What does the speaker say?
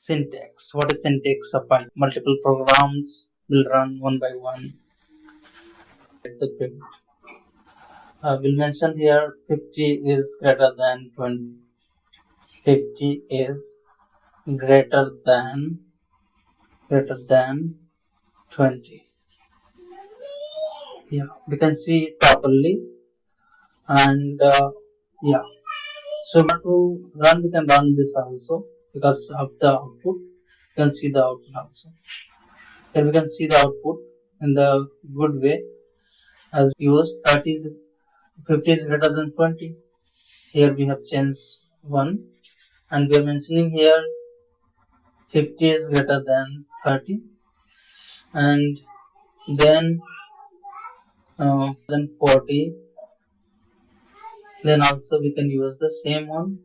syntax. What is syntax? A Python. Multiple programs will run one by one. The print. We'll mention here 50 is greater than 20. 50 is greater than 20. Yeah, we can see it properly. And yeah, so to run, we can run this also because of the output. You can see the output also. Here we can see the output in the good way. As use 50 is greater than 20. Here we have changed 1, and we are mentioning here 50 is greater than 30, and then 40. Then also we can use the same one.